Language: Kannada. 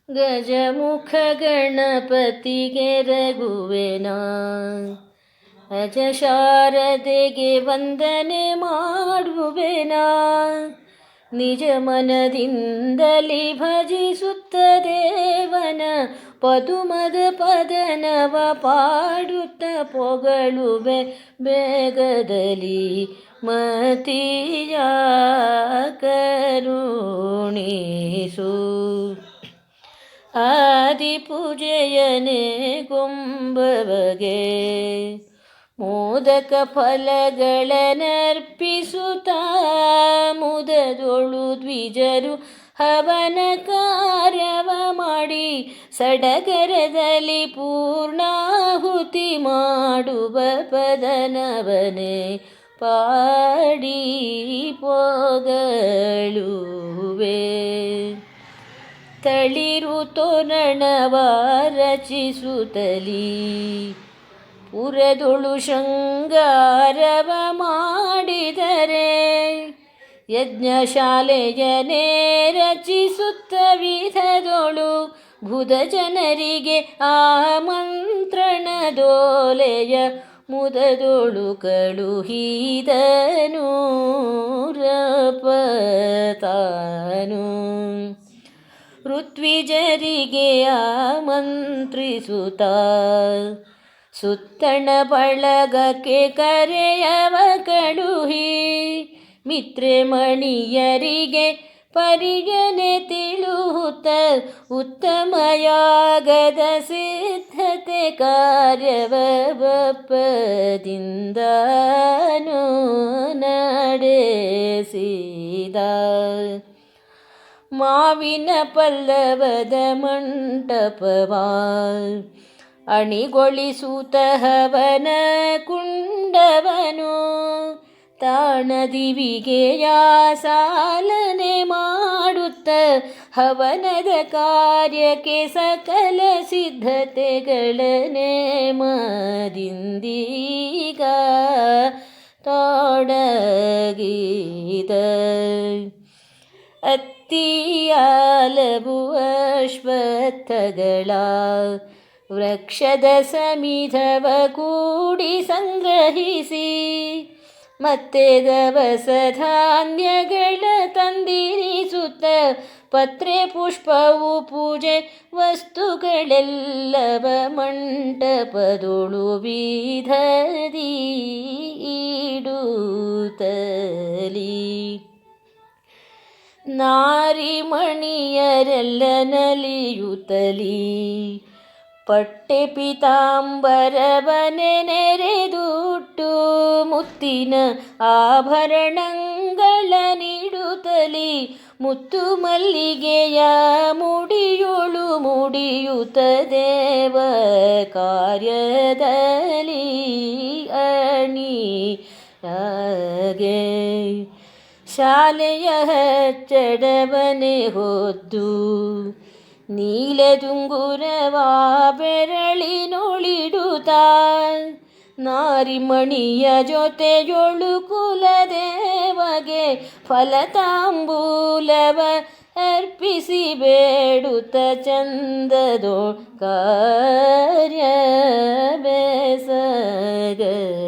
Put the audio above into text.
ಗಜಮುಖ ಗಣಪತಿಗೆ ರಘುವೆನಾ, ಅಜ ಶಾರದೆಗೆ ವಂದನೆ ಮಾಡುವೆನಾ. ನಿಜ ಮನದಿಂದಲಿ ಭಜಿಸುತ್ತ ದೇವನ ಪದುಮದ ಪದನವ ಪಾಡುತ್ತ ಪೊಗಳುವೆ ಬೇಗದಲ್ಲಿ ಮತಿಯ ಕರುಣಿಸು. ಆದಿಪೂಜೆಯನೇ ಗೊಂಬವಗೆ ಮೋದಕ ಫಲಗಳನ್ನರ್ಪಿಸುತ್ತ ಮುದದೊಳು ದ್ವಿಜರು ಹವನ ಕಾರ್ಯವ ಮಾಡಿ ಸಡಗರದಲ್ಲಿ ಪೂರ್ಣಾಹುತಿ ಮಾಡುವ ಪದನವನೇ ಪಾಡಿ ಪೊಗಳುವೆ. ತಳಿರು ತೋರಣವ ರಚಿಸುತ್ತಲೀ ಪುರದೊಳು ಶೃಂಗಾರವ ಮಾಡಿದರೆ, ಯಜ್ಞಶಾಲೆಯನೇ ರಚಿಸುತ್ತ ವಿಧದೊಳು ಬುಧ ಜನರಿಗೆ ಆಮಂತ್ರಣದೋಲೆಯ ಮುದದೊಳು ಕಳುಹಿದನು ರಪತಾನು. ಋತ್ವಿಜರಿಗೆ ಆಮಂತ್ರಿಸುತ್ತ ಸುತ್ತಣ ಬಳಗಕ್ಕೆ ಕರೆಯವ ಕಳುಹಿ, ಮಿತ್ರೆಮಣಿಯರಿಗೆ ಪರಿಗಣೆ ತಿಳುಹುತ್ತ ಉತ್ತಮಯಾಗದ ಸಿದ್ಧತೆ ಕಾರ್ಯವ ಬಪ್ಪದಿಂದನು ನಡೆಸಿದ. ಮಾವಿನ ಪಲ್ಲವದ ಮಂಟಪವ ಅಣಿಗೊಳಿಸುತ್ತ ಹವನ ಕುಂಡವನು, ತಾಣದಿವಿಗೆಯ ಸಾಲನೆ ಮಾಡುತ್ತ ಹವನದ ಕಾರ್ಯಕ್ಕೆ ಸಕಲ ಸಿದ್ಧತೆಗಳನ್ನೇ ಮದಿಂದೀಗ ತೊಡಗಿದ. ಅತ್ತಿಯಾಲಬು ಅಶ್ವತ್ಥಗಳ ವೃಕ್ಷದ ಸಮಿಧವ ಕೂಡಿ ಸಂಗ್ರಹಿಸಿ, ಮತ್ತೆ ದವಸ ಧಾನ್ಯಗಳ ತಂದಿರಿಸುತ್ತ ಪತ್ರೆ ಪುಷ್ಪವು ಪೂಜೆ ವಸ್ತುಗಳೆಲ್ಲವ ಮಂಟಪದೊಳು ವಿಧದಿ ಇಡುತ್ತಲೀ. ನಾರಿಮಣಿಯರೆಲ್ಲ ನಲಿಯುತ್ತಲೀ ಪಟ್ಟೆ ಪೀತಾಂಬರವನೆ ನೆರೆದುಟ್ಟು ಮುತ್ತಿನ ಆಭರಣಗಳ ನೀಡುತ್ತಲೀ, ಮುತ್ತು ಮಲ್ಲಿಗೆಯ ಮುಡಿಯೊಳು ಮುಡಿಯುತ್ತ ದೇವ ಕಾರ್ಯದಲ್ಲಿ ಅಣಿಯಾಗೆ. ಶಾಲೆಯ ಹಚ್ಚಡವನೆ ಹೊದ್ದು ನೀಲದುಂಗುರವ ಬೆರಳಿನೊಳಿಡುತ್ತ, ನಾರಿಮಣಿಯ ಜೊತೆಯೊಳು ಕುಲದೇವಗೆ ಫಲತಾಂಬೂಲವ ಅರ್ಪಿಸಿ ಬೇಡುತ್ತ ಚಂದದೋ ಕಾರ್ಯ ಬೆಸಗಲಿ.